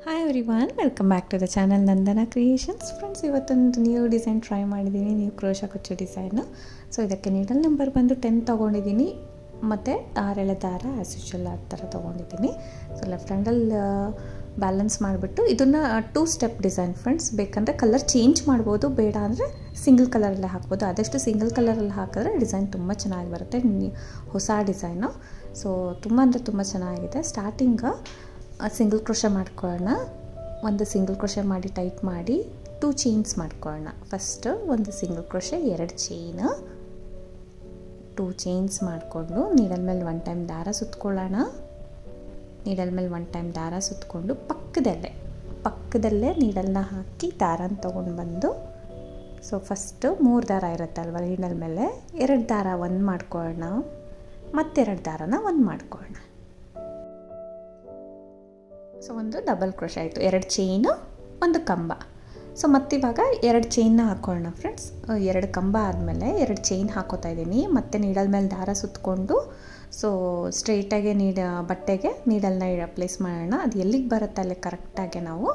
Hi everyone, welcome back to the channel Nandana creations. Friends, ಇವತ್ತೊಂದು new design try ಮಾಡಿದ್ದೀನಿ, new crochet ಕುಚ್ಚು design. So ಇದಕ್ಕೆ needle number ಬಂದು 10 ತೊಗೊಂಡಿದ್ದೀನಿ ಮತ್ತು ದಾರ ದಾರ ಆ್ಯಸ್ ಯೂಶುವಲ್ ಆ ಥರ ತೊಗೊಂಡಿದ್ದೀನಿ. ಸೊ ಲೆಫ್ಟ್ ಹ್ಯಾಂಡಲ್ಲಿ ಬ್ಯಾಲೆನ್ಸ್ ಮಾಡಿಬಿಟ್ಟು ಇದನ್ನು 2 ಸ್ಟೆಪ್ ಡಿಸೈನ್ ಫ್ರೆಂಡ್ಸ್. ಬೇಕಂದರೆ ಕಲರ್ ಚೇಂಜ್ ಮಾಡ್ಬೋದು, ಬೇಡ ಅಂದರೆ ಸಿಂಗಲ್ ಕಲರಲ್ಲೇ ಹಾಕ್ಬೋದು. ಆದಷ್ಟು ಸಿಂಗಲ್ ಕಲರಲ್ಲಿ ಹಾಕಿದ್ರೆ ಡಿಸೈನ್ ತುಂಬ ಚೆನ್ನಾಗಿ ಬರುತ್ತೆ, ಹೊಸ ಡಿಸೈನು. ಸೊ ತುಂಬ ಅಂದರೆ ತುಂಬ ಚೆನ್ನಾಗಿದೆ. ಸ್ಟಾರ್ಟಿಂಗ್ ಸಿಂಗಲ್ ಕ್ರೋಶೆ ಮಾಡ್ಕೊಳ್ಳೋಣ. ಒಂದು ಸಿಂಗಲ್ ಕ್ರೋಶೆ ಮಾಡಿ ಟೈಟ್ ಮಾಡಿ 2 ಚೈನ್ಸ್ ಮಾಡ್ಕೊಳ್ಳೋಣ. ಫಸ್ಟು ಒಂದು ಸಿಂಗಲ್ ಕ್ರೋಶೆ, 2 ಚೈನ್, 2 ಚೈನ್ಸ್ ಮಾಡಿಕೊಂಡು ನೀಡಲ್ ಮೇಲೆ 1 ಟೈಮ್ ದಾರ ಸುತ್ಕೊಳ್ಳೋಣ. ನೀಡಲ್ ಮೇಲೆ 1 ಟೈಮ್ ದಾರ ಸುತ್ತಕೊಂಡು ಪಕ್ಕದಲ್ಲೇ ನೀಡಲ್ನ ಹಾಕಿ ದಾರನ ತೊಗೊಂಡು ಬಂದು, ಸೊ ಫಸ್ಟು 3 ದಾರ ಇರುತ್ತಲ್ವ ನೀಡಲ್ ಮೇಲೆ, 2 ದಾರ 1 ಮಾಡ್ಕೊಳ್ಳೋಣ, ಮತ್ತೆರಡು ದಾರನ 1 ಮಾಡ್ಕೊಳ್ಳೋಣ. ಸೊ ಒಂದು ಡಬಲ್ ಕ್ರೋಶೆ ಆಯಿತು, 2 ಚೈನು, 1 ಕಂಬ. ಸೊ ಮತ್ತಿವಾಗ 2 ಚೈನ್ನ ಹಾಕೊಳ್ಳೋಣ ಫ್ರೆಂಡ್ಸ್. 2 ಕಂಬ ಆದಮೇಲೆ 2 ಚೈನ್ ಹಾಕೋತಾ ಇದ್ದೀನಿ. ಮತ್ತು ನೀಡಲ್ ಮೇಲೆ ದಾರ ಸುತ್ತಕೊಂಡು ಸೊ ಸ್ಟ್ರೈಟಾಗಿ ಬಟ್ಟೆಗೆ ನೀಡಲ್ನ ಪ್ಲೇಸ್ ಮಾಡೋಣ. ಅದು ಎಲ್ಲಿಗೆ ಬರುತ್ತೆ ಅಲ್ಲಿ ಕರೆಕ್ಟಾಗಿ ನಾವು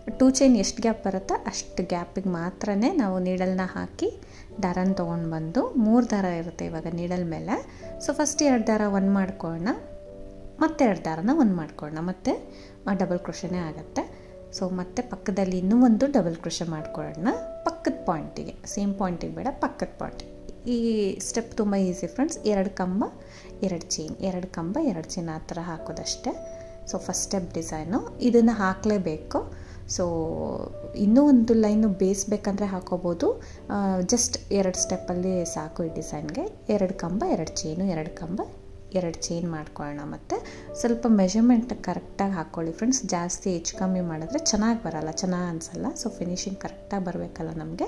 2 ಚೈನ್ ಎಷ್ಟು ಗ್ಯಾಪ್ ಬರುತ್ತೋ ಅಷ್ಟು ಗ್ಯಾಪಿಗೆ ಮಾತ್ರ ನಾವು ನೀಡಲ್ನ ಹಾಕಿ ದಾರನ ತೊಗೊಂಡು ಬಂದು, 3 ದಾರ ಇರುತ್ತೆ ಇವಾಗ ನೀಡಲ್ ಮೇಲೆ. ಸೊ ಫಸ್ಟ್ 2 ದಾರ 1 ಮಾಡ್ಕೊಳ್ಳೋಣ, ಮತ್ತೆ 2 ದಾರನ 1 ಮಾಡ್ಕೊಳ್ಳೋಣ, ಮತ್ತು ಡಬಲ್ ಕ್ರೋಶೆನೇ ಆಗುತ್ತೆ. ಸೊ ಮತ್ತೆ ಪಕ್ಕದಲ್ಲಿ ಇನ್ನೂ ಒಂದು ಡಬಲ್ ಕ್ರೋಶೆ ಮಾಡ್ಕೊಳ್ಳೋಣ, ಪಕ್ಕದ ಪಾಯಿಂಟಿಗೆ, ಸೇಮ್ ಪಾಯಿಂಟಿಗೆ ಬೇಡ, ಪಕ್ಕದ ಪಾಯಿಂಟಿಗೆ. ಈ ಸ್ಟೆಪ್ ತುಂಬ ಈಸಿ ಫ್ರೆಂಡ್ಸ್. 2 ಕಂಬ 2 ಚೈನ್, 2 ಕಂಬ 2 ಚೈನ್ ಆ ಥರ ಹಾಕೋದಷ್ಟೇ. ಸೊ ಫಸ್ಟ್ ಸ್ಟೆಪ್ ಡಿಸೈನು ಇದನ್ನು ಹಾಕಲೇಬೇಕು. ಸೊ ಇನ್ನೂ ಒಂದು ಲೈನು ಬೇಯಿಸ್ಬೇಕಂದ್ರೆ ಹಾಕೋಬೋದು, ಜಸ್ಟ್ 2 ಸ್ಟೆಪ್ಪಲ್ಲಿ ಸಾಕು ಈ ಡಿಸೈನ್ಗೆ. 2 ಕಂಬ 2 ಚೈನು, 2 ಕಂಬ 2 ಚೈನ್ ಮಾಡ್ಕೊಳ್ಳೋಣ. ಮತ್ತು ಸ್ವಲ್ಪ ಮೆಷರ್ಮೆಂಟ್ ಕರೆಕ್ಟಾಗಿ ಹಾಕ್ಕೊಳ್ಳಿ ಫ್ರೆಂಡ್ಸ್. ಜಾಸ್ತಿ ಹೆಚ್ಚು ಕಮ್ಮಿ ಮಾಡಿದ್ರೆ ಚೆನ್ನಾಗಿ ಬರೋಲ್ಲ, ಚೆನ್ನಾಗಿ ಅನಿಸಲ್ಲ. ಸೊ ಫಿನಿಶಿಂಗ್ ಕರೆಕ್ಟಾಗಿ ಬರಬೇಕಲ್ಲ ನಮಗೆ,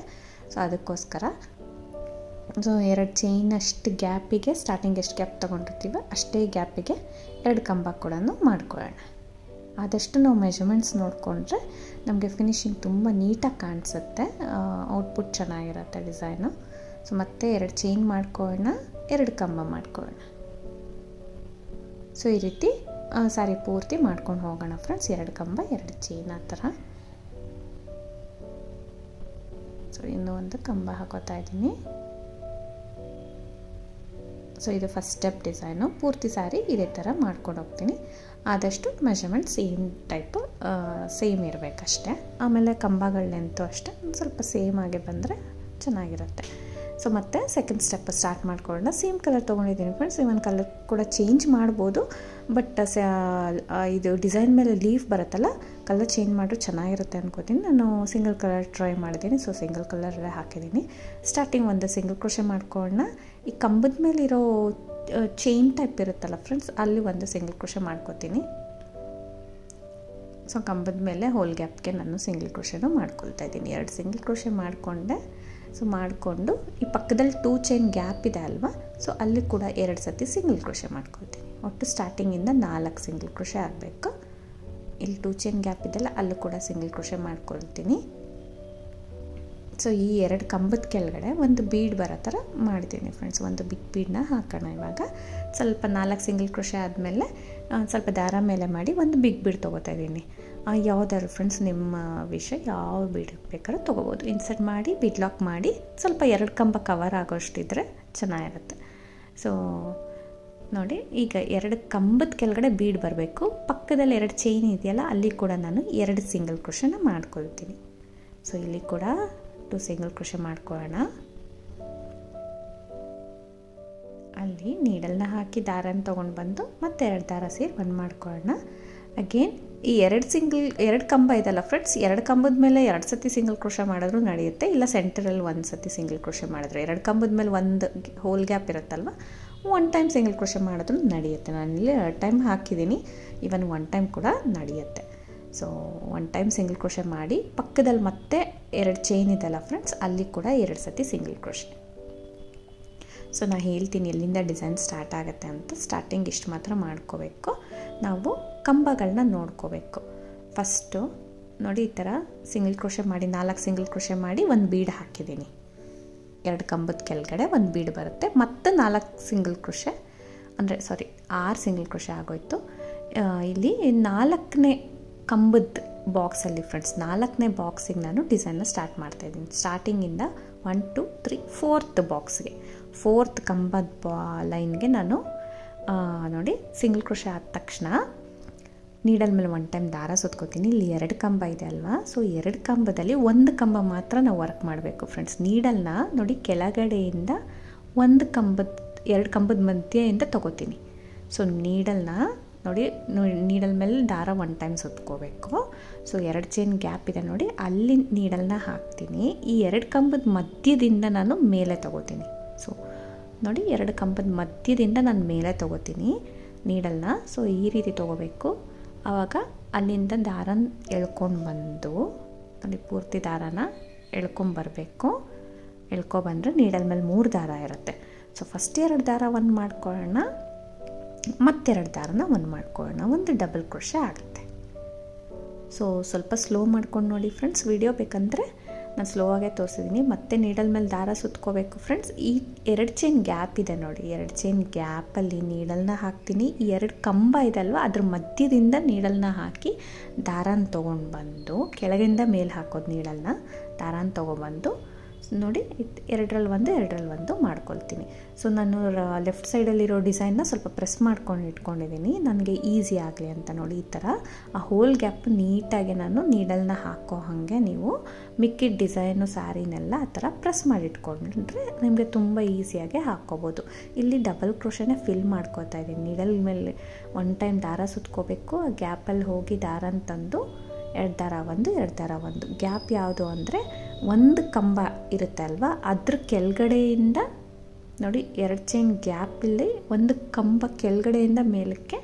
ಸೊ ಅದಕ್ಕೋಸ್ಕರ. ಸೊ 2 ಚೈನ್ ಅಷ್ಟು ಗ್ಯಾಪಿಗೆ, ಸ್ಟಾರ್ಟಿಂಗ್ ಎಷ್ಟು ಗ್ಯಾಪ್ ತೊಗೊಂಡಿರ್ತೀವೋ ಅಷ್ಟೇ ಗ್ಯಾಪಿಗೆ 2 ಕಂಬ ಕೂಡ ಮಾಡ್ಕೊಳ್ಳೋಣ. ಆದಷ್ಟು ನಾವು ಮೆಷರ್ಮೆಂಟ್ಸ್ ನೋಡಿಕೊಂಡ್ರೆ ನಮಗೆ ಫಿನಿಶಿಂಗ್ ತುಂಬ ನೀಟಾಗಿ ಕಾಣಿಸುತ್ತೆ, ಔಟ್ಪುಟ್ ಚೆನ್ನಾಗಿರುತ್ತೆ ಡಿಸೈನು. ಸೊ ಮತ್ತೆ 2 ಚೈನ್ ಮಾಡ್ಕೊಳ್ಳೋಣ, 2 ಕಂಬ ಮಾಡ್ಕೊಳ್ಳೋಣ. ಸೊ ಈ ರೀತಿ ಸಾರಿ ಪೂರ್ತಿ ಮಾಡ್ಕೊಂಡು ಹೋಗೋಣ ಫ್ರೆಂಡ್ಸ್. 2 ಕಂಬ 2 ಚೈನ್ ಆ ಥರ. ಸೊ ಇನ್ನೂ ಒಂದು ಕಂಬ ಹಾಕೋತಾ ಇದ್ದೀನಿ. ಸೊ ಇದು ಫಸ್ಟ್ ಸ್ಟೆಪ್ ಡಿಸೈನು. ಪೂರ್ತಿ ಸಾರಿ ಇದೇ ಥರ ಮಾಡ್ಕೊಂಡು ಹೋಗ್ತೀನಿ. ಆದಷ್ಟು ಮೆಷರ್ಮೆಂಟ್ ಸೇಮ್ ಇರಬೇಕಷ್ಟೆ. ಆಮೇಲೆ ಕಂಬಗಳ ಲೆಂತು ಅಷ್ಟೇ ಸ್ವಲ್ಪ ಸೇಮ್ ಆಗಿ ಬಂದರೆ ಚೆನ್ನಾಗಿರುತ್ತೆ. ಸೊ ಮತ್ತೆ ಸೆಕೆಂಡ್ ಸ್ಟೆಪ್ ಸ್ಟಾರ್ಟ್ ಮಾಡ್ಕೊಳ್ಳೋಣ. ಸೇಮ್ ಕಲರ್ ತೊಗೊಂಡಿದ್ದೀನಿ ಫ್ರೆಂಡ್ಸ್. ಇವನ್ ಕಲರ್ ಕೂಡ ಚೇಂಜ್ ಮಾಡ್ಬೋದು, ಬಟ್ ಇದು ಡಿಸೈನ್ ಮೇಲೆ ಲೀಫ್ ಬರುತ್ತಲ್ಲ, ಕಲರ್ ಚೇಂಜ್ ಮಾಡಿದ್ರೆ ಚೆನ್ನಾಗಿರುತ್ತೆ ಅನ್ಕೋತೀನಿ. ನಾನು ಸಿಂಗಲ್ ಕಲರ್ ಟ್ರೈ ಮಾಡಿದ್ದೀನಿ, ಸೊ ಸಿಂಗಲ್ ಕಲರಲ್ಲೇ ಹಾಕಿದ್ದೀನಿ. ಸ್ಟಾರ್ಟಿಂಗ್ ಒಂದು ಸಿಂಗಲ್ ಕ್ರೋಶೆ ಮಾಡ್ಕೊಳ್ಳೋಣ. ಈ ಕಂಬದ ಮೇಲೆ ಇರೋ ಚೈನ್ ಟೈಪ್ ಇರುತ್ತಲ್ಲ ಫ್ರೆಂಡ್ಸ್, ಅಲ್ಲಿ ಒಂದು ಸಿಂಗಲ್ ಕ್ರೋಶೆ ಮಾಡ್ಕೋತೀನಿ. ಸೊ ಕಂಬದ ಮೇಲೆ ಹೋಲ್ ಗ್ಯಾಪ್ಗೆ ನಾನು ಸಿಂಗಲ್ ಕ್ರೋಶೆನೂ ಮಾಡ್ಕೊಳ್ತಾ ಇದ್ದೀನಿ. 2 ಸಿಂಗಲ್ ಕ್ರೋಶೆ ಮಾಡಿಕೊಂಡೆ. ಸೊ ಮಾಡಿಕೊಂಡು ಈ ಪಕ್ಕದಲ್ಲಿ 2 ಚೈನ್ ಗ್ಯಾಪ್ ಇದೆ ಅಲ್ವಾ, ಸೊ ಅಲ್ಲಿ ಕೂಡ 2 ಸತಿ ಸಿಂಗಲ್ ಕ್ರೋಶೆ ಮಾಡ್ಕೊಳ್ತೀನಿ. ಒಟ್ಟು ಸ್ಟಾರ್ಟಿಂಗಿಂದ 4 ಸಿಂಗಲ್ ಕ್ರೋಶೆ ಆಗಬೇಕು. ಇಲ್ಲಿ 2 ಚೈನ್ ಗ್ಯಾಪ್ ಇದೆಯಲ್ಲ, ಅಲ್ಲೂ ಕೂಡ ಸಿಂಗಲ್ ಕ್ರೋಶೆ ಮಾಡ್ಕೊಳ್ತೀನಿ. ಸೊ ಈ 2 ಕಂಬದ ಕೆಳಗಡೆ ಒಂದು ಬೀಡ್ ಬರೋ ಥರ ಮಾಡ್ತೀನಿ ಫ್ರೆಂಡ್ಸ್. ಒಂದು ಬಿಗ್ ಬೀಡನ್ನ ಹಾಕೋಣ ಇವಾಗ. ಸ್ವಲ್ಪ 4 ಸಿಂಗಲ್ ಕ್ರೋಶೆ ಆದಮೇಲೆ ಸ್ವಲ್ಪ ದಾರ ಮೇಲೆ ಮಾಡಿ ಒಂದು ಬಿಗ್ ಬೀಡ್ ತೊಗೋತಾ ಇದ್ದೀನಿ. ಯಾವುದಾದ್ರು ಫ್ರೆಂಡ್ಸ್ ನಿಮ್ಮ ವಿಷಯ, ಯಾವ ಬೀಡ್ ಬೇಕಾದ್ರೂ ತೊಗೋಬೋದು. ಇನ್ಸರ್ಟ್ ಮಾಡಿ ಬೀಡ್ ಲಾಕ್ ಮಾಡಿ ಸ್ವಲ್ಪ 2 ಕಂಬ ಕವರ್ ಆಗೋಷ್ಟಿದ್ರೆ ಚೆನ್ನಾಗಿರುತ್ತೆ. ಸೊ ನೋಡಿ, ಈಗ 2 ಕಂಬದ ಕೆಳಗಡೆ ಬೀಡ್ ಬರಬೇಕು. ಪಕ್ಕದಲ್ಲಿ 2 ಚೈನ್ ಇದೆಯಲ್ಲ, ಅಲ್ಲಿ ಕೂಡ ನಾನು 2 ಸಿಂಗಲ್ ಕ್ರೋಶೆನ ಮಾಡ್ಕೊಳ್ತೀನಿ. ಸೊ ಇಲ್ಲಿ ಕೂಡ 2 ಸಿಂಗಲ್ ಕ್ರೋಶೆ ಮಾಡ್ಕೊಳ್ಳೋಣ. ಅಲ್ಲಿ ನೀಡಲ್ನ ಹಾಕಿ ದಾರನ ತೊಗೊಂಡು ಬಂದು ಮತ್ತೆ 2 ದಾರ ಸೇರಿ 1 ಮಾಡ್ಕೊಳ್ಳೋಣ. ಅಗೇನ್ ಈ 2 ಕಂಬ ಇದೆಲ್ಲ ಫ್ರೆಂಡ್ಸ್, 2 ಕಂಬದ ಮೇಲೆ 2 ಸತಿ ಸಿಂಗಲ್ ಕ್ರೋಶೆ ಮಾಡಿದ್ರೂ ನಡೆಯುತ್ತೆ, ಇಲ್ಲ ಸೆಂಟರಲ್ಲಿ 1 ಸತಿ ಸಿಂಗಲ್ ಕ್ರೋಶೆ ಮಾಡಿದ್ರೆ. 2 ಕಂಬದ ಮೇಲೆ ಒಂದು ಹೋಲ್ ಗ್ಯಾಪ್ ಇರುತ್ತಲ್ವ, 1 ಟೈಮ್ ಸಿಂಗಲ್ ಕ್ರೋಶೆ ಮಾಡಿದ್ರೂ ನಡೆಯುತ್ತೆ. ನಾನಿಲ್ಲಿ 2 ಟೈಮ್ ಹಾಕಿದ್ದೀನಿ, ಇವನ್ 1 ಟೈಮ್ ಕೂಡ ನಡೆಯುತ್ತೆ. ಸೊ 1 ಟೈಮ್ ಸಿಂಗಲ್ ಕ್ರೋಶೆ ಮಾಡಿ ಪಕ್ಕದಲ್ಲಿ ಮತ್ತೆ 2 ಚೈನ್ ಇದೆಲ್ಲ ಫ್ರೆಂಡ್ಸ್, ಅಲ್ಲಿ ಕೂಡ 2 ಸತಿ ಸಿಂಗಲ್ ಕ್ರೋಶೆ. ಸೊ ನಾನು ಹೇಳ್ತೀನಿ ಎಲ್ಲಿಂದ ಡಿಸೈನ್ ಸ್ಟಾರ್ಟ್ ಆಗುತ್ತೆ ಅಂತ. ಸ್ಟಾರ್ಟಿಂಗ್ ಇಷ್ಟು ಮಾತ್ರ ಮಾಡ್ಕೋಬೇಕು. ನಾವು ಕಂಬಗಳನ್ನ ನೋಡ್ಕೋಬೇಕು. ಫಸ್ಟು ನೋಡಿ, ಈ ಥರ ಸಿಂಗಲ್ ಕ್ರೋಶೆ ಮಾಡಿ 4 ಸಿಂಗಲ್ ಕ್ರೋಶೆ ಮಾಡಿ ಒಂದು ಬೀಡ್ ಹಾಕಿದ್ದೀನಿ. 2 ಕಂಬದ ಕೆಳಗಡೆ ಒಂದು ಬೀಡ್ ಬರುತ್ತೆ, ಮತ್ತು 4 ಸಿಂಗಲ್ ಕ್ರೋಶೆ, ಅಂದರೆ 6 ಸಿಂಗಲ್ ಕ್ರೋಶೆ ಆಗೋಯ್ತು. ಇಲ್ಲಿ 4ನೇ ಕಂಬದ ಬಾಕ್ಸಲ್ಲಿ ಫ್ರೆಂಡ್ಸ್ 4ನೇ ಬಾಕ್ಸಿಗೆ ನಾನು ಡಿಸೈನ್ನ ಸ್ಟಾರ್ಟ್ ಮಾಡ್ತಾಯಿದ್ದೀನಿ. ಸ್ಟಾರ್ಟಿಂಗಿಂದ 1 2 3 4th ಬಾಕ್ಸ್ಗೆ 4th ಕಂಬದ ಲೈನ್ಗೆ ನಾನು ನೋಡಿ ಸಿಂಗಲ್ ಕ್ರೋಶೆ ಆದ ತಕ್ಷಣ ನೀಡಲ್ ಮೇಲೆ 1 ಟೈಮ್ ದಾರ ಸುತ್ಕೋತೀನಿ. ಇಲ್ಲಿ 2 ಕಂಬ ಇದೆ ಅಲ್ವಾ, ಸೊ 2 ಕಂಬದಲ್ಲಿ 1 ಕಂಬ ಮಾತ್ರ ನಾವು ವರ್ಕ್ ಮಾಡಬೇಕು ಫ್ರೆಂಡ್ಸ್. ನೀಡಲ್ನ ನೋಡಿ ಕೆಳಗಡೆಯಿಂದ 2 ಕಂಬದ ಮಧ್ಯೆಯಿಂದ ತೊಗೋತೀನಿ. ಸೊ ನೀಡಲ್ನ ನೋಡಿ ನೀಡಲ್ ಮೇಲೆ ದಾರ 1 ಟೈಮ್ ಸುತ್ಕೋಬೇಕು. ಸೊ 2 ಚೈನ್ ಗ್ಯಾಪ್ ಇದೆ ನೋಡಿ, ಅಲ್ಲಿ ನೀಡಲ್ನ ಹಾಕ್ತೀನಿ. ಈ 2 ಕಂಬದ ಮಧ್ಯದಿಂದ ನಾನು ಮೇಲೆ ತೊಗೋತೀನಿ. ಸೊ ನೋಡಿ 2 ಕಂಬದ ಮಧ್ಯದಿಂದ ನಾನು ಮೇಲೆ ತೊಗೋತೀನಿ ನೀಡಲ್ನ. ಸೊ ಈ ರೀತಿ ತೊಗೋಬೇಕು. ಆವಾಗ ಅಲ್ಲಿಂದ ದಾರನ ಎಳ್ಕೊಂಡು ಬಂದು ನೋಡಿ ಪೂರ್ತಿ ದಾರನ ಎಳ್ಕೊಂಬರಬೇಕು. ಎಳ್ಕೊಬಂದರೆ ನೀಡಲ್ ಮೇಲೆ 3 ದಾರ ಇರುತ್ತೆ. ಸೊ ಫಸ್ಟ್ 2 ದಾರ 1 ಮಾಡ್ಕೊಳ್ಳೋಣ, ಮತ್ತೆರಡು ದಾರನ 1 ಮಾಡ್ಕೊಳ್ಳೋಣ, ಒಂದು ಡಬಲ್ ಕ್ರೋಶೆ ಆಗುತ್ತೆ. ಸೊ ಸ್ವಲ್ಪ ಸ್ಲೋ ಮಾಡ್ಕೊಂಡು ನೋಡಿ ಫ್ರೆಂಡ್ಸ್. ವಿಡಿಯೋ ಬೇಕಂದರೆ ನಾನು ಸ್ಲೋ ಆಗೇ ತೋರಿಸಿದ್ದೀನಿ. ಮತ್ತೆ ನೀಡಲ್ ಮೇಲೆ ದಾರ ಸುತ್ಕೋಬೇಕು ಫ್ರೆಂಡ್ಸ್. ಈ 2 ಚೈನ್ ಗ್ಯಾಪ್ ಇದೆ ನೋಡಿ, 2 ಚೈನ್ ಗ್ಯಾಪಲ್ಲಿ ನೀಡಲ್ನ ಹಾಕ್ತೀನಿ. ಈ 2 ಕಂಬ ಇದೆ ಅಲ್ವ, ಅದ್ರ ಮಧ್ಯದಿಂದ ನೀಡಲ್ನ ಹಾಕಿ ದಾರಾನ ತೊಗೊಂಡು ಬಂದು ಕೆಳಗಿಂದ ಮೇಲೆ ಹಾಕೋದು ನೀಡಲ್ನ, ದಾರಾನ ತೊಗೊಬಂದು ನೋಡಿ 2ರಲ್ಲಿ 1 ಮಾಡ್ಕೊಳ್ತೀನಿ. ಸೊ ನಾನು ಲೆಫ್ಟ್ ಸೈಡಲ್ಲಿರೋ ಡಿಸೈನ್ನ ಸ್ವಲ್ಪ ಪ್ರೆಸ್ ಮಾಡ್ಕೊಂಡು ಇಟ್ಕೊಂಡಿದ್ದೀನಿ, ನನಗೆ ಈಸಿ ಆಗಲಿ ಅಂತ. ನೋಡಿ ಈ ಥರ ಆ ಹೋಲ್ ಗ್ಯಾಪ್ ನೀಟಾಗಿ ನಾನು ನೀಡಲ್ನ ಹಾಕೋ ಹಾಗೆ ನೀವು ಮಿಕ್ಕಿದ ಡಿಸೈನು ಸ್ಯಾರಿನೆಲ್ಲ ಆ ಥರ ಪ್ರೆಸ್ ಮಾಡಿ ಇಟ್ಕೊಂಡ್ರೆ ನಿಮಗೆ ತುಂಬ ಈಸಿಯಾಗಿ ಹಾಕ್ಕೋಬೋದು. ಇಲ್ಲಿ ಡಬಲ್ ಕ್ರೋಶೆನೇ ಫಿಲ್ ಮಾಡ್ಕೋತಾ ಇದ್ದೀನಿ. ನೀಡಲ್ ಮೇಲೆ 1 ಟೈಮ್ ದಾರ ಸುತ್ಕೋಬೇಕು. ಆ ಗ್ಯಾಪಲ್ಲಿ ಹೋಗಿ ದಾರನ ತಂದು 2 ದಾರ 1 2 ದಾರ 1. ಗ್ಯಾಪ್ ಯಾವುದು ಅಂದರೆ 1 ಕಂಬ ಇರುತ್ತೆ ಅಲ್ವಾ, ಅದ್ರ ಕೆಳಗಡೆಯಿಂದ ನೋಡಿ 2 ಚೈನ್ ಗ್ಯಾಪಲ್ಲಿ 1 ಕಂಬ ಕೆಳಗಡೆಯಿಂದ ಮೇಲಕ್ಕೆ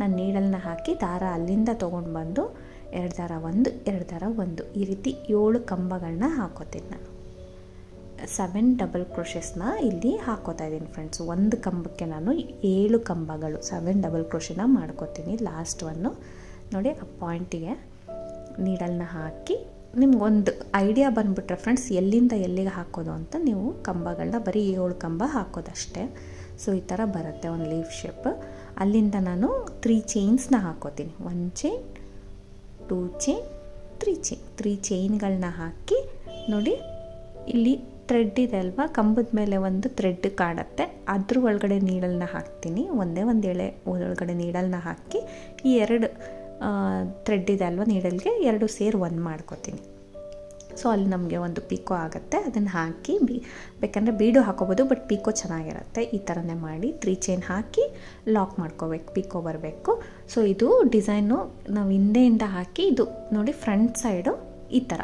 ನಾನು ನೀಡಲ್ನ ಹಾಕಿ ದಾರ ಅಲ್ಲಿಂದ ತೊಗೊಂಡು ಬಂದು 2 ದಾರ 1 2 ದಾರ 1 ಈ ರೀತಿ 7 ಕಂಬಗಳನ್ನ ಹಾಕೋತೀನಿ ನಾನು. 7 ಡಬಲ್ ಕ್ರೋಶೆಸ್ನ ಇಲ್ಲಿ ಹಾಕೋತಾ ಇದ್ದೀನಿ ಫ್ರೆಂಡ್ಸ್. 1 ಕಂಬಕ್ಕೆ ನಾನು 7 ಕಂಬಗಳು 7 ಡಬಲ್ ಕ್ರೋಶೆನ ಮಾಡ್ಕೋತೀನಿ. ಲಾಸ್ಟ್ ಒನ್ನು ನೋಡಿ ಆ ಪಾಯಿಂಟಿಗೆ ನೀಡಲ್ನ ಹಾಕಿ ನಿಮ್ಗೊಂದು ಐಡಿಯಾ ಬಂದುಬಿಟ್ರೆ ಫ್ರೆಂಡ್ಸ್ ಎಲ್ಲಿಂದ ಎಲ್ಲಿಗೆ ಹಾಕೋದು ಅಂತ, ನೀವು ಕಂಬಗಳನ್ನ ಬರೀ 7 ಕಂಬ ಹಾಕೋದಷ್ಟೇ. ಸೊ ಈ ಥರ ಬರುತ್ತೆ ಒಂದು ಲೀಫ್ ಶೇಪ್. ಅಲ್ಲಿಂದ ನಾನು 3 ಚೈನ್ಸ್ನ ಹಾಕೋತೀನಿ. 1 ಚೈನ್ 2 ಚೈನ್ 3 ಚೈನ್ 3 ಚೈನ್ಗಳನ್ನ ಹಾಕಿ ನೋಡಿ ಇಲ್ಲಿ ಥ್ರೆಡ್ ಇದೆ ಅಲ್ವಾ, ಕಂಬದ ಮೇಲೆ ಒಂದು ಥ್ರೆಡ್ ಕಾಣುತ್ತೆ, ಅದ್ರ ಒಳಗಡೆ ನೀಡಲ್ನ ಹಾಕ್ತೀನಿ. ಒಂದೇ ಒಂದು ಎಳೆ ಒಳಗಡೆ ನೀಡಲ್ನ ಹಾಕಿ ಈ 2 ಥ್ರೆಡ್ ಇದೆ ಅಲ್ವಾ ನೀಡಲ್ಗೆ 2 ಸೇರಿ 1 ಮಾಡ್ಕೋತೀನಿ. ಸೊ ಅಲ್ಲಿ ನಮಗೆ ಒಂದು ಪಿಕೋ ಆಗುತ್ತೆ. ಅದನ್ನು ಹಾಕಿ ಬೇಕಂದರೆ ಬೀಡು ಹಾಕೋಬೋದು, ಬಟ್ ಪಿಕೋ ಚೆನ್ನಾಗಿರುತ್ತೆ. ಈ ಥರನೇ ಮಾಡಿ 3 ಚೈನ್ ಹಾಕಿ ಲಾಕ್ ಮಾಡ್ಕೋಬೇಕು, ಪಿಕೋ ಬರಬೇಕು. ಸೊ ಇದು ಡಿಸೈನು ನಾವು ಹಿಂದೆಯಿಂದ ಹಾಕಿ ಇದು ನೋಡಿ ಫ್ರಂಟ್ ಸೈಡು ಈ ಥರ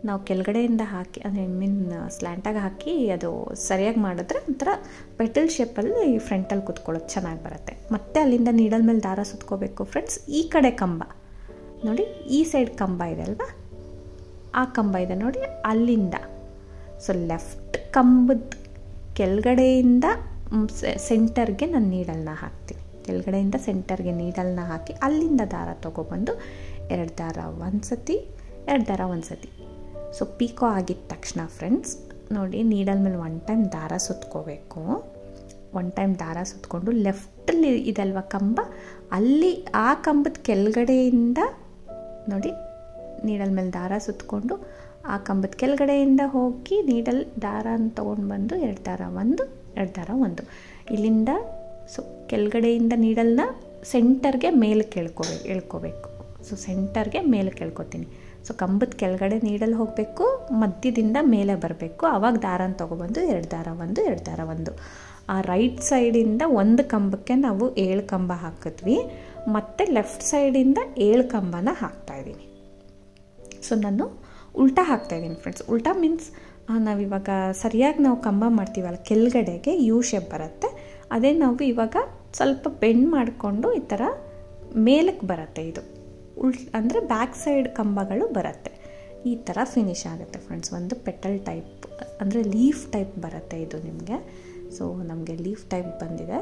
ನಾವು ಕೆಳಗಡೆಯಿಂದ ಹಾಕಿ ಅಂದರೆ ಸ್ಲ್ಯಾಂಟಾಗಿ ಹಾಕಿ ಅದು ಸರಿಯಾಗಿ ಮಾಡಿದ್ರೆ ಒಂಥರ ಪೆಟಲ್ ಶೇಪಲ್ಲಿ ಫ್ರಂಟಲ್ಲಿ ಕುತ್ಕೊಳ್ಳೋದು ಚೆನ್ನಾಗಿ ಬರುತ್ತೆ. ಮತ್ತು ಅಲ್ಲಿಂದ ನೀಡಲ್ ಮೇಲೆ ದಾರ ಸುತ್ಕೋಬೇಕು ಫ್ರೆಂಡ್ಸ್. ಈ ಕಡೆ ಕಂಬ ನೋಡಿ, ಈ ಸೈಡ್ ಕಂಬ ಇದೆ ಅಲ್ವಾ, ಆ ಕಂಬ ಇದೆ ನೋಡಿ ಅಲ್ಲಿಂದ. ಸೊ ಲೆಫ್ಟ್ ಕಂಬದ ಕೆಳಗಡೆಯಿಂದ ಸೆಂಟರ್ಗೆ ನಾನು ನೀಡಲ್ನ ಹಾಕ್ತೀನಿ. ಕೆಳಗಡೆಯಿಂದ ಸೆಂಟರ್ಗೆ ನೀಡಲ್ನ ಹಾಕಿ ಅಲ್ಲಿಂದ ದಾರ ತೊಗೊಬಂದು 2 ದಾರ 1 ಸತಿ 2 ದಾರ 1 ಸತಿ. ಸೊ ಪಿಕೋ ಆಗಿದ ತಕ್ಷಣ ಫ್ರೆಂಡ್ಸ್ ನೋಡಿ ನೀಡಲ್ ಮೇಲೆ 1 ಟೈಮ್ ದಾರ ಸುತ್ಕೋಬೇಕು. 1 ಟೈಮ್ ದಾರ ಸುತ್ಕೊಂಡು ಲೆಫ್ಟಲ್ಲಿ ಇದಲ್ವ ಕಂಬ, ಅಲ್ಲಿ ಆ ಕಂಬದ ಕೆಳಗಡೆಯಿಂದ ನೋಡಿ ನೀಡಲ್ ಮೇಲೆ ದಾರ ಸುತ್ಕೊಂಡು ಆ ಕಂಬದ ಕೆಳಗಡೆಯಿಂದ ಹೋಗಿ ನೀಡಲ್ ದಾರನ ತೊಗೊಂಡು ಬಂದು 2 ದಾರ 1 2 ದಾರ 1 ಇಲ್ಲಿಂದ. ಸೊ ಕೆಳಗಡೆಯಿಂದ ನೀಡಲ್ನ ಸೆಂಟರ್ಗೆ ಮೇಲೆ ಎಳ್ಕೋಬೇಕು. ಸೊ ಸೆಂಟರ್ಗೆ ಮೇಲೆ ಕೇಳ್ಕೊತೀನಿ. ಸೊ ಕಂಬದ ಕೆಳಗಡೆ ನೀಡಲ್ ಹೋಗಬೇಕು, ಮಧ್ಯದಿಂದ ಮೇಲೆ ಬರಬೇಕು. ಆವಾಗ ದಾರನ ತೊಗೊಬಂದು 2 ದಾರ 1 2 ದಾರ 1. ಆ ರೈಟ್ ಸೈಡಿಂದ 1 ಕಂಬಕ್ಕೆ ನಾವು 7 ಕಂಬ ಹಾಕಿದ್ವಿ, ಮತ್ತು ಲೆಫ್ಟ್ ಸೈಡಿಂದ 7 ಕಂಬನ ಹಾಕ್ತಾಯಿದ್ದೀನಿ. ಸೊ ನಾನು ಉಲ್ಟಾ ಹಾಕ್ತಾಯಿದ್ದೀನಿ ಫ್ರೆಂಡ್ಸ್. ಉಲ್ಟಾ ಮೀನ್ಸ್ ನಾವಿವಾಗ ಸರಿಯಾಗಿ ನಾವು ಕಂಬ ಮಾಡ್ತೀವಲ್ಲ ಕೆಳಗಡೆಗೆ ಯು ಶೇಪ್ ಬರುತ್ತೆ, ಅದೇ ನಾವು ಇವಾಗ ಸ್ವಲ್ಪ ಬೆಂಡ್ ಮಾಡಿಕೊಂಡು ಈ ಥರ ಮೇಲಕ್ಕೆ ಬರುತ್ತೆ. ಇದು ಅಂದರೆ ಬ್ಯಾಕ್ ಸೈಡ್ ಕಂಬಗಳು ಬರುತ್ತೆ. ಈ ಥರ ಫಿನಿಶ್ ಆಗುತ್ತೆ ಫ್ರೆಂಡ್ಸ್. ಒಂದು ಪೆಟಲ್ ಟೈಪ್ ಅಂದರೆ ಲೀಫ್ ಟೈಪ್ ಬರುತ್ತೆ ಇದು ನಿಮಗೆ. ಸೊ ನಮಗೆ ಲೀಫ್ ಟೈಪ್ ಬಂದಿದೆ.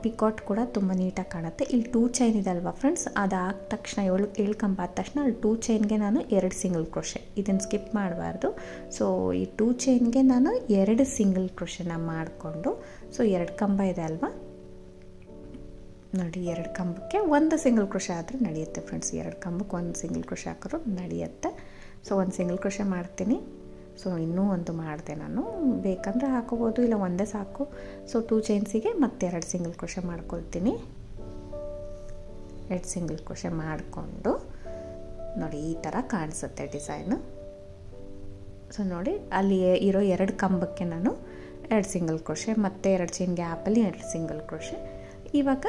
ಪಿಕಾಟ್ ಕೂಡ ತುಂಬ ನೀಟಾಗಿ ಕಾಣುತ್ತೆ. ಇಲ್ಲಿ 2 ಚೈನ್ ಇದೆ ಅಲ್ವಾ ಫ್ರೆಂಡ್ಸ್, ಅದಾದ ತಕ್ಷಣ 7 ಕಂಬ ಆದ ತಕ್ಷಣ ಅಲ್ಲಿ 2 ಚೈನ್ಗೆ ನಾನು 2 ಸಿಂಗಲ್ ಕ್ರೋಶೆ, ಇದನ್ನು ಸ್ಕಿಪ್ ಮಾಡಬಾರ್ದು. ಸೊ ಈ 2 ಚೈನ್ಗೆ ನಾನು 2 ಸಿಂಗಲ್ ಕ್ರೋಶೆನ ಮಾಡಿಕೊಂಡು, ಸೊ 2 ಕಂಬ ಇದೆ ಅಲ್ವಾ, ನೋಡಿ 2 ಕಂಬಕ್ಕೆ ಒಂದು ಸಿಂಗಲ್ ಕ್ರೋಶೆ ಆದರೆ ನಡೆಯುತ್ತೆ ಫ್ರೆಂಡ್ಸ್. 2 ಕಂಬಕ್ಕೆ ಒಂದು ಸಿಂಗಲ್ ಕ್ರೋಶೆ ಹಾಕಿದ್ರು ನಡೆಯುತ್ತೆ. ಸೊ ಒಂದು ಸಿಂಗಲ್ ಕ್ರೋಶೆ ಮಾಡ್ತೀನಿ. ಸೊ ಇನ್ನೂ ಒಂದು ಮಾಡಿದೆ ನಾನು, ಬೇಕಂದರೆ ಹಾಕೋಬೋದು, ಇಲ್ಲ ಒಂದೇ ಸಾಕು. ಸೊ 2 ಚೈನ್ಸಿಗೆ ಮತ್ತೆ 2 ಸಿಂಗಲ್ ಕ್ರೋಶೆ ಮಾಡ್ಕೊಳ್ತೀನಿ. 2 ಸಿಂಗಲ್ ಕ್ರೋಶೆ ಮಾಡಿಕೊಂಡು ನೋಡಿ ಈ ಥರ ಕಾಣಿಸುತ್ತೆ ಡಿಸೈನು. ಸೊ ನೋಡಿ ಅಲ್ಲಿ ಇರೋ 2 ಕಂಬಕ್ಕೆ ನಾನು 2 ಸಿಂಗಲ್ ಕ್ರೋಶೆ, ಮತ್ತು 2 ಚೈನ್ ಗ್ಯಾಪಲ್ಲಿ 2 ಸಿಂಗಲ್ ಕ್ರೋಶೆ. ಇವಾಗ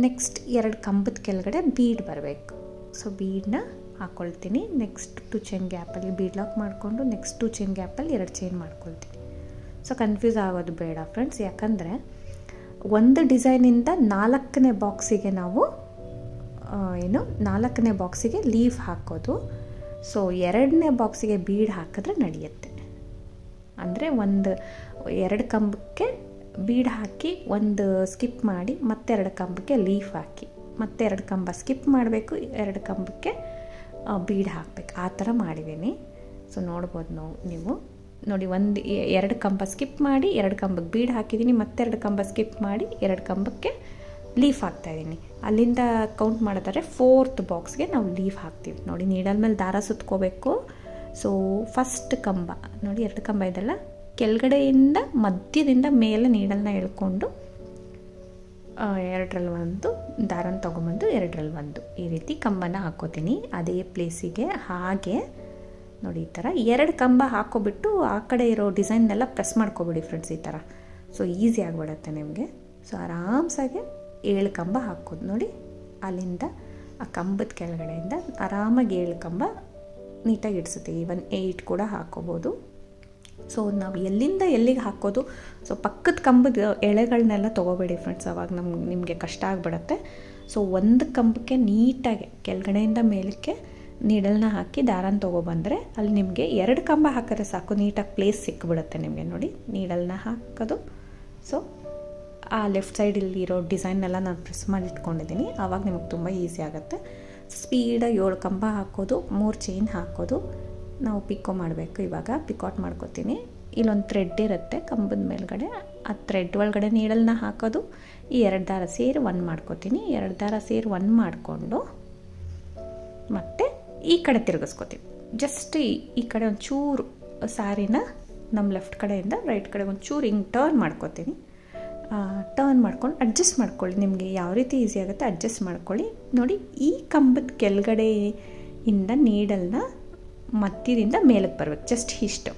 ನೆಕ್ಸ್ಟ್ 2 ಕಂಬದ ಕೆಳಗಡೆ ಬೀಡ್ ಬರಬೇಕು. ಸೊ ಬೀಡನ್ನ ಹಾಕ್ಕೊಳ್ತೀನಿ. ನೆಕ್ಸ್ಟ್ 2 ಚೈನ್ ಗ್ಯಾಪಲ್ಲಿ ಬೀಡ್ ಲಾಕ್ ಮಾಡಿಕೊಂಡು ನೆಕ್ಸ್ಟ್ 2 ಚೈನ್ ಗ್ಯಾಪಲ್ಲಿ 2 ಚೈನ್ ಮಾಡ್ಕೊಳ್ತೀನಿ. ಸೊ ಕನ್ಫ್ಯೂಸ್ ಆಗೋದು ಬೇಡ ಫ್ರೆಂಡ್ಸ್, ಯಾಕಂದರೆ ಒಂದು ಡಿಸೈನಿಂದ 4ನೇ ಬಾಕ್ಸಿಗೆ ನಾವು 4ನೇ ಬಾಕ್ಸಿಗೆ ಲೀಫ್ ಹಾಕೋದು. ಸೊ 2ನೇ ಬಾಕ್ಸಿಗೆ ಬೀಡ್ ಹಾಕಿದ್ರೆ ನಡೆಯುತ್ತೆ. ಅಂದರೆ 2 ಕಂಬಕ್ಕೆ ಬೀಡ್ ಹಾಕಿ ಒಂದು ಸ್ಕಿಪ್ ಮಾಡಿ ಮತ್ತೆ 2 ಕಂಬಕ್ಕೆ ಲೀಫ್ ಹಾಕಿ ಮತ್ತೆ 2 ಕಂಬ ಸ್ಕಿಪ್ ಮಾಡಬೇಕು, 2 ಕಂಬಕ್ಕೆ ಬೀಡ್ ಹಾಕಬೇಕು, ಆ ಥರ ಮಾಡಿದ್ದೀನಿ. ಸೊ ನೋಡ್ಬೋದು ನೀವು ನೋಡಿ 2 ಕಂಬ ಸ್ಕಿಪ್ ಮಾಡಿ 2 ಕಂಬಕ್ಕೆ ಬೀಡ್ ಹಾಕಿದ್ದೀನಿ, ಮತ್ತೆ 2 ಕಂಬ ಸ್ಕಿಪ್ ಮಾಡಿ 2 ಕಂಬಕ್ಕೆ ಲೀಫ್ ಹಾಕ್ತಾಯಿದ್ದೀನಿ. ಅಲ್ಲಿಂದ ಕೌಂಟ್ ಮಾಡಿದ್ರೆ 4th ಬಾಕ್ಸ್ಗೆ ನಾವು ಲೀಫ್ ಹಾಕ್ತೀವಿ. ನೋಡಿ ನೀಡಲ್ ಮೇಲೆ ದಾರ ಸುತ್ಕೋಬೇಕು. ಸೊ ಫಸ್ಟ್ ಕಂಬ ನೋಡಿ 2 ಕಂಬ ಇದೆಲ್ಲ, ಕೆಳಗಡೆಯಿಂದ ಮಧ್ಯದಿಂದ ಮೇಲೆ ನೀಡಲ್ನ ಎಳ್ಕೊಂಡು 2ರಲ್ಲಿ ಒಂದು ದಾರನ ತೊಗೊಂಬಂದು 2ರಲ್ಲಿ ಒಂದು ಈ ರೀತಿ ಕಂಬನ ಹಾಕೋತೀನಿ ಅದೇ ಪ್ಲೇಸಿಗೆ. ಹಾಗೆ ನೋಡಿ ಈ ಥರ 2 ಕಂಬ ಹಾಕೋಬಿಟ್ಟು ಆ ಕಡೆ ಇರೋ ಡಿಸೈನ್ನೆಲ್ಲ ಪ್ರೆಸ್ ಮಾಡ್ಕೊಬಿಡಿ ಫ್ರೆಂಡ್ಸ್, ಈ ಥರ. ಸೊ ಈಸಿ ಆಗಿಬಿಡುತ್ತೆ ನಿಮಗೆ. ಸೊ ಆರಾಮ್ಸಾಗೆ 7 ಕಂಬ ಹಾಕೋದು ನೋಡಿ, ಅಲ್ಲಿಂದ ಆ ಕಂಬದ ಕೆಳಗಡೆಯಿಂದ ಆರಾಮಾಗಿ 7 ಕಂಬ ನೀಟಾಗಿ ಇಡಿಸುತ್ತೆ. ಈವನ್ 8 ಕೂಡ ಹಾಕೋಬೋದು. ಸೊ ನಾವು ಎಲ್ಲಿಂದ ಎಲ್ಲಿಗೆ ಹಾಕೋದು, ಸೊ ಪಕ್ಕದ ಕಂಬದ ಎಳೆಗಳನ್ನೆಲ್ಲ ತೊಗೋಬೇಡಿ ಫ್ರೆಂಡ್ಸ್, ಅವಾಗ ನಿಮಗೆ ಕಷ್ಟ ಆಗಿಬಿಡತ್ತೆ. ಸೊ ಒಂದು ಕಂಬಕ್ಕೆ ನೀಟಾಗಿ ಕೆಳಗಡೆಯಿಂದ ಮೇಲಕ್ಕೆ ನೀಡಲ್ನ ಹಾಕಿ ದಾರನ ತೊಗೊಬಂದರೆ ಅಲ್ಲಿ ನಿಮಗೆ 2 ಕಂಬ ಹಾಕಿದ್ರೆ ಸಾಕು, ನೀಟಾಗಿ ಪ್ಲೇಸ್ ಸಿಕ್ಕಿಬಿಡುತ್ತೆ ನಿಮಗೆ. ನೋಡಿ ನೀಡಲ್ನ ಹಾಕೋದು. ಸೊ ಆ ಲೆಫ್ಟ್ ಸೈಡಲ್ಲಿ ಇರೋ ಡಿಸೈನ್ನೆಲ್ಲ ನಾನು ಪ್ರೆಸ್ ಮಾಡಿ ಇಟ್ಕೊಂಡಿದ್ದೀನಿ, ಆವಾಗ ನಿಮಗೆ ತುಂಬ ಈಸಿ ಆಗುತ್ತೆ. ಸ್ಪೀಡಾಗಿ 7 ಕಂಬ ಹಾಕೋದು, 3 ಚೈನ್ ಹಾಕೋದು. ನಾವು ಪಿಕೋ ಮಾಡಬೇಕು. ಇವಾಗ ಪಿಕಾಟ್ ಮಾಡ್ಕೋತೀನಿ. ಇಲ್ಲೊಂದು ಥ್ರೆಡ್ ಇರುತ್ತೆ ಕಂಬದ ಮೇಲ್ಗಡೆ, ಆ ಥ್ರೆಡ್ ಒಳಗಡೆ ನೀಡಲ್ನ ಹಾಕೋದು, ಈ 2 ದಾರ ಸೇರಿ 1 ಮಾಡ್ಕೋತೀನಿ. 2 ದಾರ ಸೇರಿ 1 ಮಾಡಿಕೊಂಡು ಮತ್ತೆ ಈ ಕಡೆ ತಿರುಗಿಸ್ಕೋತೀವಿ. ಜಸ್ಟ್ ಈ ಕಡೆ ಒಂಚೂರು ಸ್ಯಾರಿನ ನಮ್ಮ ಲೆಫ್ಟ್ ಕಡೆಯಿಂದ ರೈಟ್ ಕಡೆ ಒಂಚೂರು ಹಿಂಗೆ ಟರ್ನ್ ಮಾಡ್ಕೋತೀನಿ. ಟರ್ನ್ ಮಾಡ್ಕೊಂಡು ಅಡ್ಜಸ್ಟ್ ಮಾಡ್ಕೊಳ್ಳಿ, ನಿಮಗೆ ಯಾವ ರೀತಿ ಈಸಿ ಆಗುತ್ತೆ ಅಡ್ಜಸ್ಟ್ ಮಾಡ್ಕೊಳ್ಳಿ. ನೋಡಿ ಈ ಕಂಬದ ಕೆಳಗಡೆಯಿಂದ ನೀಡಲ್ನ ಮಧ್ಯದಿಂದ ಮೇಲಕ್ಕೆ ಬರಬೇಕು, ಜಸ್ಟ್ ಇಷ್ಟು.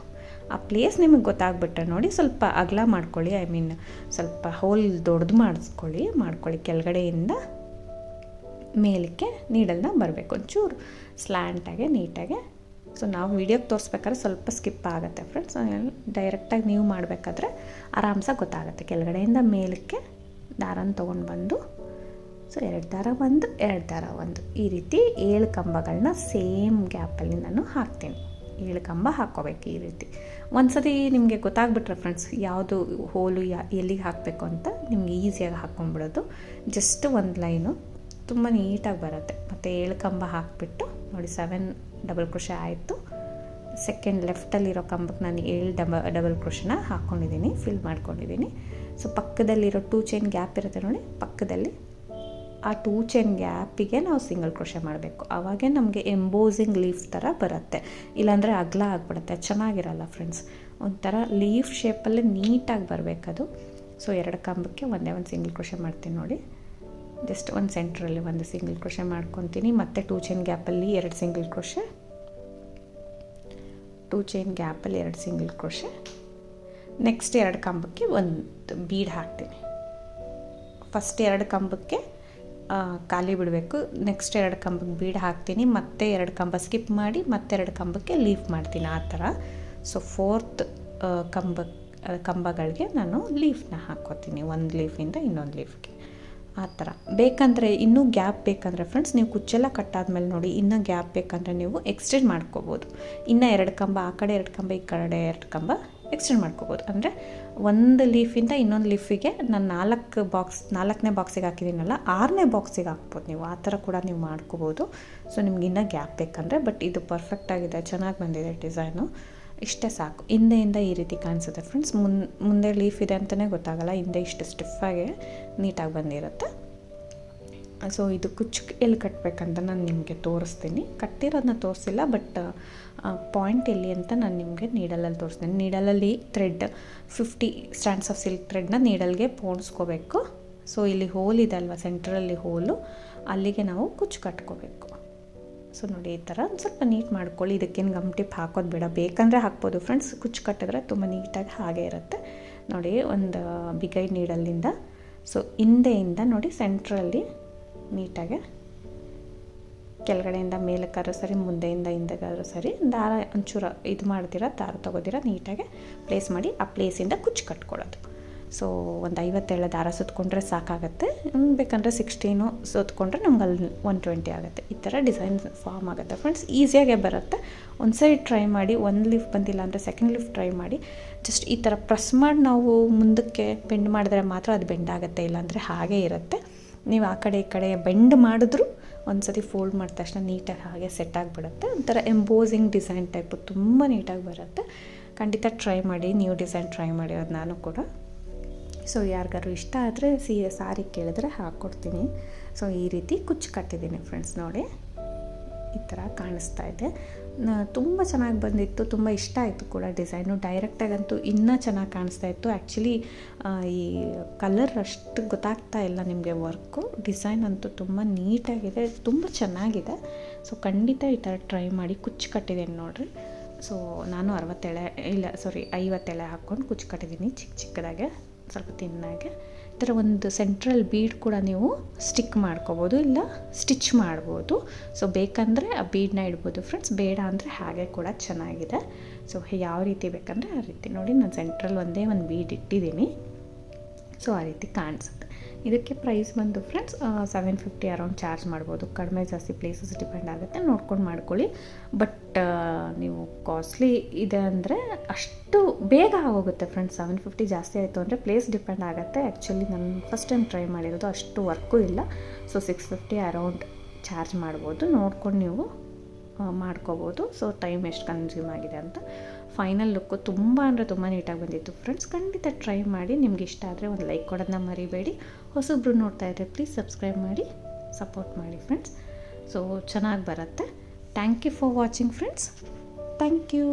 ಆ ಪ್ಲೇಸ್ ನಿಮಗೆ ಗೊತ್ತಾಗ್ಬಿಟ್ರೆ ನೋಡಿ ಸ್ವಲ್ಪ ಅಗಲ ಮಾಡ್ಕೊಳ್ಳಿ, ಸ್ವಲ್ಪ ಹೋಲ್ ದೊಡ್ಡದು ಮಾಡ್ಕೊಳ್ಳಿ. ಕೆಳಗಡೆಯಿಂದ ಮೇಲಕ್ಕೆ ನೀಡಲ್ನ ಬರಬೇಕು, ಒಂಚೂರು ಸ್ಲ್ಯಾಂಟಾಗೆ ನೀಟಾಗೆ. ಸೊ ನಾವು ವಿಡಿಯೋಗೆ ತೋರಿಸ್ಬೇಕಾದ್ರೆ ಸ್ವಲ್ಪ ಸ್ಕಿಪ್ ಆಗುತ್ತೆ ಫ್ರೆಂಡ್ಸ್, ಡೈರೆಕ್ಟಾಗಿ ನೀವು ಮಾಡಬೇಕಾದ್ರೆ ಆರಾಮ್ಸಾಗಿ ಗೊತ್ತಾಗುತ್ತೆ. ಕೆಳಗಡೆಯಿಂದ ಮೇಲಕ್ಕೆ ದಾರನ ತೊಗೊಂಡು ಬಂದು, ಸೊ 2 ದಾರ 1 2 ದಾರ 1 ಈ ರೀತಿ 7 ಕಂಬಗಳನ್ನ ಸೇಮ್ ಗ್ಯಾಪಲ್ಲಿ ನಾನು ಹಾಕ್ತೀನಿ. 7 ಕಂಬ ಹಾಕ್ಕೋಬೇಕು ಈ ರೀತಿ. ಒಂದ್ಸತಿ ನಿಮಗೆ ಗೊತ್ತಾಗ್ಬಿಟ್ರೆ ಫ್ರೆಂಡ್ಸ್ ಯಾವುದು ಹೋಲು ಎಲ್ಲಿಗೆ ಹಾಕಬೇಕು ಅಂತ ನಿಮ್ಗೆ ಈಸಿಯಾಗಿ ಹಾಕ್ಕೊಂಡ್ಬಿಡೋದು. ಜಸ್ಟ್ ಒಂದು ಲೈನು ತುಂಬ ನೀಟಾಗಿ ಬರುತ್ತೆ. ಮತ್ತು 7 ಕಂಬ ಹಾಕಿಬಿಟ್ಟು ನೋಡಿ 7 ಡಬಲ್ ಕ್ರೋಶೆ ಆಯಿತು. ಸೆಕೆಂಡ್ ಲೆಫ್ಟಲ್ಲಿರೋ ಕಂಬಕ್ಕೆ ನಾನು 7 ಡಬಲ್ ಕ್ರೋಶನ ಹಾಕ್ಕೊಂಡಿದ್ದೀನಿ, ಫಿಲ್ ಮಾಡ್ಕೊಂಡಿದ್ದೀನಿ. ಸೊ ಪಕ್ಕದಲ್ಲಿರೋ 2 ಚೈನ್ ಗ್ಯಾಪ್ ಇರುತ್ತೆ ನೋಡಿ, ಪಕ್ಕದಲ್ಲಿ ಆ 2 ಚೈನ್ ಗ್ಯಾಪಿಗೆ ನಾವು ಸಿಂಗಲ್ ಕ್ರೋಶೆ ಮಾಡಬೇಕು. ಆವಾಗೇ ನಮಗೆ ಎಂಬೋಸಿಂಗ್ ಲೀಫ್ ಥರ ಬರುತ್ತೆ, ಇಲ್ಲಾಂದರೆ ಅಗಲ ಆಗಿಬಿಡುತ್ತೆ, ಚೆನ್ನಾಗಿರಲ್ಲ ಫ್ರೆಂಡ್ಸ್. ಒಂಥರ ಲೀಫ್ ಶೇಪಲ್ಲಿ ನೀಟಾಗಿ ಬರಬೇಕದು. ಸೊ 2 ಕಂಬಕ್ಕೆ ಒಂದೇ ಒಂದು ಸಿಂಗಲ್ ಕ್ರೋಶೆ ಮಾಡ್ತೀನಿ ನೋಡಿ, ಜಸ್ಟ್ ಒಂದು ಸೆಂಟ್ರಲ್ಲಿ ಒಂದು ಸಿಂಗಲ್ ಕ್ರೋಶೆ ಮಾಡ್ಕೊತೀನಿ. ಮತ್ತು 2 ಚೈನ್ ಗ್ಯಾಪಲ್ಲಿ 2 ಸಿಂಗಲ್ ಕ್ರೋಶೆ, 2 ಚೈನ್ ಗ್ಯಾಪಲ್ಲಿ 2 ಸಿಂಗಲ್ ಕ್ರೋಶೆ. ನೆಕ್ಸ್ಟ್ 2 ಕಂಬಕ್ಕೆ ಒಂದು ಬೀಡ್ ಹಾಕ್ತೀನಿ. ಫಸ್ಟ್ 2 ಕಂಬಕ್ಕೆ ಖಾಲಿ ಬಿಡಬೇಕು, ನೆಕ್ಸ್ಟ್ 2 ಕಂಬಕ್ಕೆ ಬೀಡ್ ಹಾಕ್ತೀನಿ, ಮತ್ತೆ 2 ಕಂಬ ಸ್ಕಿಪ್ ಮಾಡಿ ಮತ್ತೆ 2 ಕಂಬಕ್ಕೆ ಲೀಫ್ ಮಾಡ್ತೀನಿ, ಆ ಥರ. ಸೊ 4th ಕಂಬಗಳಿಗೆ ನಾನು ಲೀಫ್ನ ಹಾಕ್ಕೋತೀನಿ, ಒಂದು ಲೀಫಿಂದ ಇನ್ನೊಂದು ಲೀಫ್ಗೆ, ಆ ಥರ. ಬೇಕಂದರೆ ಇನ್ನೂ ಗ್ಯಾಪ್ ಬೇಕಂದರೆ ಫ್ರೆಂಡ್ಸ್ ನೀವು ಕುಚ್ಚೆಲ್ಲ ಕಟ್ಟಾದ್ಮೇಲೆ ನೋಡಿ ಇನ್ನೂ ಗ್ಯಾಪ್ ಬೇಕಂದರೆ ನೀವು ಎಕ್ಸ್ಟೆಂಡ್ ಮಾಡ್ಕೋಬೋದು. ಇನ್ನೂ 2 ಕಂಬ ಆ ಕಡೆ 2 ಕಂಬ ಈ ಕಡೆ 2 ಕಂಬ ಎಕ್ಸ್ಟೆಂಡ್ ಮಾಡ್ಕೋಬೋದು. ಅಂದರೆ ಒಂದು ಲೀಫಿಂದ ಇನ್ನೊಂದು ಲೀಫಿಗೆ ನಾನು 4ನೇ ಬಾಕ್ಸಿಗೆ ಹಾಕಿದ್ದೀನಲ್ಲ 6ನೇ ಬಾಕ್ಸಿಗೆ ಹಾಕ್ಬೋದು ನೀವು, ಆ ಥರ ಕೂಡ ನೀವು ಮಾಡ್ಕೋಬೋದು. ಸೊ ನಿಮ್ಗೆ ಇನ್ನೂ ಗ್ಯಾಪ್ ಬೇಕಂದರೆ. ಬಟ್ ಇದು ಪರ್ಫೆಕ್ಟಾಗಿದೆ, ಚೆನ್ನಾಗಿ ಬಂದಿದೆ ಡಿಸೈನು. ಇಷ್ಟೇ ಸಾಕು. ಹಿಂದೆಯಿಂದ ಈ ರೀತಿ ಕಾಣಿಸುತ್ತೆ ಫ್ರೆಂಡ್ಸ್, ಮುಂದೆ ಲೀಫ್ ಇದೆ ಅಂತಲೇ ಗೊತ್ತಾಗಲ್ಲ, ಹಿಂದೆ ಇಷ್ಟು ಸ್ಟಿಫಾಗಿ ನೀಟಾಗಿ ಬಂದಿರುತ್ತೆ. ಸೊ ಇದು ಕುಚ್ಚು ಎಲ್ಲಿ ಕಟ್ಟಬೇಕಂತ ನಾನು ನಿಮಗೆ ತೋರಿಸ್ತೀನಿ. ಕಟ್ಟಿರೋದನ್ನ ತೋರಿಸಿಲ್ಲ, ಬಟ್ ಪಾಯಿಂಟ್ ಎಲ್ಲಿ ಅಂತ ನಾನು ನಿಮಗೆ ನೀಡಲಲ್ಲಿ ತೋರಿಸ್ತೀನಿ. ನೀಡಲಲ್ಲಿ ಥ್ರೆಡ್ 50 ಸ್ಟ್ಯಾಂಡ್ಸ್ ಆಫ್ ಸಿಲ್ಕ್ ಥ್ರೆಡ್ನ ನೀಡಲ್ಗೆ ಪೋಣಿಸ್ಕೋಬೇಕು. ಸೊ ಇಲ್ಲಿ ಹೋಲ್ ಇದೆ ಅಲ್ವಾ, ಸೆಂಟ್ರಲ್ಲಿ ಹೋಲು, ಅಲ್ಲಿಗೆ ನಾವು ಕುಚ್ಚು ಕಟ್ಕೋಬೇಕು. ಸೊ ನೋಡಿ ಈ ಥರ ಒಂದು ಸ್ವಲ್ಪ ನೀಟ್ ಮಾಡ್ಕೊಳ್ಳಿ. ಇದಕ್ಕೇನು ಗಮ್ ಟಿಪ್ ಹಾಕೋದು ಬೇಡ, ಬೇಕಂದರೆ ಹಾಕ್ಬೋದು ಫ್ರೆಂಡ್ಸ್. ಕುಚ್ಚು ಕಟ್ಟಿದ್ರೆ ತುಂಬ ನೀಟಾಗಿ ಹಾಗೆ ಇರುತ್ತೆ. ನೋಡಿ ಒಂದು ಬಿಗೈ ನೀಡಲ್ಲಿಂದ ಸೊ ಹಿಂದೆಯಿಂದ ನೋಡಿ ಸೆಂಟ್ರಲ್ಲಿ ನೀಟಾಗಿ ಕೆಳಗಡೆಯಿಂದ ಮೇಲಕ್ಕಾದ್ರೂ ಸರಿ, ಮುಂದೆಯಿಂದ ಹಿಂದೆಗಾದ್ರೂ ಸರಿ, ದಾರ ಒಂಚೂರು ಇದು ಮಾಡ್ತೀರಾ, ದಾರ ತೊಗೋದಿರ ನೀಟಾಗಿ ಪ್ಲೇಸ್ ಮಾಡಿ ಆ ಪ್ಲೇಸಿಂದ ಕುಚ್ಚು ಕಟ್ಕೊಳ್ಳೋದು. ಸೊ ಒಂದು 57 ದಾರ ಸುತ್ಕೊಂಡ್ರೆ ಸಾಕಾಗುತ್ತೆ. ಬೇಕಂದರೆ 16 ಸುತ್ಕೊಂಡ್ರೆ ನಮ್ಗೆ ಅಲ್ಲಿ 120 ಆಗುತ್ತೆ. ಈ ಥರ ಡಿಸೈನ್ ಫಾರ್ಮ್ ಆಗುತ್ತೆ ಫ್ರೆಂಡ್ಸ್. ಈಸಿಯಾಗೇ ಬರುತ್ತೆ. ಒಂದು ಸೈಡ್ ಟ್ರೈ ಮಾಡಿ, ಒಂದು ಲೀಫ್ ಬಂದಿಲ್ಲ ಅಂದರೆ ಸೆಕೆಂಡ್ ಲೀಫ್ ಟ್ರೈ ಮಾಡಿ. ಜಸ್ಟ್ ಈ ಥರ ಪ್ರೆಸ್ ಮಾಡಿ ನಾವು ಮುಂದಕ್ಕೆ ಬೆಂಡ್ ಮಾಡಿದ್ರೆ ಮಾತ್ರ ಅದು ಬೆಂಡ್ ಆಗುತ್ತೆ, ಇಲ್ಲಾಂದರೆ ಹಾಗೇ ಇರುತ್ತೆ. ನೀವು ಆ ಕಡೆ ಈ ಕಡೆ ಬೆಂಡ್ ಮಾಡಿದ್ರೂ ಒಂದು ಸತಿ ಫೋಲ್ಡ್ ಮಾಡಿದ ತಕ್ಷಣ ನೀಟಾಗಿ ಹಾಗೆ ಸೆಟ್ ಆಗಿಬಿಡುತ್ತೆ. ಒಂಥರ ಎಂಬೋಸಿಂಗ್ ಡಿಸೈನ್ ಟೈಪು ತುಂಬ ನೀಟಾಗಿ ಬರುತ್ತೆ. ಖಂಡಿತ ಟ್ರೈ ಮಾಡಿ, ನ್ಯೂ ಡಿಸೈನ್ ಟ್ರೈ ಮಾಡಿರೋದು ನಾನು ಕೂಡ. ಸೊ ಯಾರಿಗಾರು ಇಷ್ಟ ಆದರೆ ಸಾರಿ ಕೇಳಿದ್ರೆ ಹಾಕ್ಕೊಡ್ತೀನಿ. ಸೊ ಈ ರೀತಿ ಕುಚ್ಚು ಕಟ್ಟಿದ್ದೀನಿ ಫ್ರೆಂಡ್ಸ್. ನೋಡಿ ಈ ಥರ ಕಾಣಿಸ್ತಾ ಇದೆ. ತುಂಬ ಚೆನ್ನಾಗಿ ಬಂದಿತ್ತು, ತುಂಬ ಇಷ್ಟ ಆಯಿತು ಕೂಡ ಡಿಸೈನು. ಡೈರೆಕ್ಟಾಗಂತೂ ಇನ್ನೂ ಚೆನ್ನಾಗಿ ಕಾಣಿಸ್ತಾ ಇತ್ತು. ಆ್ಯಕ್ಚುಲಿ ಈ ಕಲರ್ ಅಷ್ಟು ಗೊತ್ತಾಗ್ತಾ ಇಲ್ಲ ನಿಮಗೆ. ವರ್ಕು ಡಿಸೈನ್ ಅಂತೂ ತುಂಬ ನೀಟಾಗಿದೆ, ತುಂಬ ಚೆನ್ನಾಗಿದೆ. ಸೊ ಖಂಡಿತ ಈ ಥರ ಟ್ರೈ ಮಾಡಿ. ಕುಚ್ಚು ಕಟ್ಟಿದ್ದೀನಿ ನೋಡಿರಿ. ಸೊ ನಾನು 50 ಎಳೆ ಹಾಕ್ಕೊಂಡು ಕುಚ್ಚು ಕಟ್ಟಿದ್ದೀನಿ, ಚಿಕ್ಕದಾಗೆ, ಸ್ವಲ್ಪ ತಿನ್ನಾಗೆ. ಈ ಥರ ಒಂದು ಸೆಂಟ್ರಲ್ ಬೀಡ್ ಕೂಡ ನೀವು ಸ್ಟಿಕ್ ಮಾಡ್ಕೋಬೋದು, ಇಲ್ಲ ಸ್ಟಿಚ್ ಮಾಡ್ಬೋದು. ಸೊ ಬೇಕಂದರೆ ಆ ಬೀಡನ್ನ ಇಡ್ಬೋದು ಫ್ರೆಂಡ್ಸ್, ಬೇಡ ಅಂದರೆ ಹಾಗೆ ಕೂಡ ಚೆನ್ನಾಗಿದೆ. ಸೊ ಯಾವ ರೀತಿ ಬೇಕಂದರೆ ಆ ರೀತಿ ನೋಡಿ. ನಾನು ಸೆಂಟ್ರಲ್ ಒಂದೇ ಒಂದು ಬೀಡ್ ಇಟ್ಟಿದ್ದೀನಿ. ಸೊ ಆ ರೀತಿ ಕಾಣಿಸುತ್ತೆ. ಇದಕ್ಕೆ ಪ್ರೈಸ್ ಬಂದು ಫ್ರೆಂಡ್ಸ್ 750 ಅರೌಂಡ್ ಚಾರ್ಜ್ ಮಾಡ್ಬೋದು. ಕಡಿಮೆ ಜಾಸ್ತಿ ಪ್ಲೇಸಸ್ ಡಿಪೆಂಡ್ ಆಗುತ್ತೆ, ನೋಡ್ಕೊಂಡು ಮಾಡ್ಕೊಳ್ಳಿ. ಬಟ್ ನೀವು ಕಾಸ್ಟ್ಲಿ ಇದೆ ಅಂದರೆ ಅಷ್ಟು ಬೇಗ ಆಗೋಗುತ್ತೆ ಫ್ರೆಂಡ್ಸ್. 750 ಜಾಸ್ತಿ ಆಯಿತು ಅಂದರೆ ಪ್ಲೇಸ್ ಡಿಪೆಂಡ್ ಆಗುತ್ತೆ. ಆ್ಯಕ್ಚುಲಿ ನಾನು ಫಸ್ಟ್ ಟೈಮ್ ಟ್ರೈ ಮಾಡಿರೋದು, ಅಷ್ಟು ವರ್ಕು ಇಲ್ಲ. ಸೊ 650 ಅರೌಂಡ್ ಚಾರ್ಜ್ ಮಾಡ್ಬೋದು, ನೋಡ್ಕೊಂಡು ನೀವು ಮಾಡ್ಕೋಬೋದು. ಸೊ ಟೈಮ್ ಎಷ್ಟು ಕನ್ಸ್ಯೂಮ್ ಆಗಿದೆ ಅಂತ. ಫೈನಲ್ ಲುಕ್ಕು ತುಂಬ ಅಂದರೆ ತುಂಬ ನೀಟಾಗಿ ಬಂದಿತ್ತು ಫ್ರೆಂಡ್ಸ್. ಖಂಡಿತ ಟ್ರೈ ಮಾಡಿ. ನಿಮ್ಗೆ ಇಷ್ಟ ಆದರೆ ಒಂದು ಲೈಕ್ ಕೊಡೋದನ್ನ ಮರಿಬೇಡಿ. ಹೊಸಬ್ರು ನೋಡ್ತಾ ಇದ್ದರೆ ಪ್ಲೀಸ್ ಸಬ್ಸ್ಕ್ರೈಬ್ ಮಾಡಿ, ಸಪೋರ್ಟ್ ಮಾಡಿ ಫ್ರೆಂಡ್ಸ್. ಸೊ ಚೆನ್ನಾಗಿ ಬರುತ್ತೆ. Thank you for watching friends. Thank you.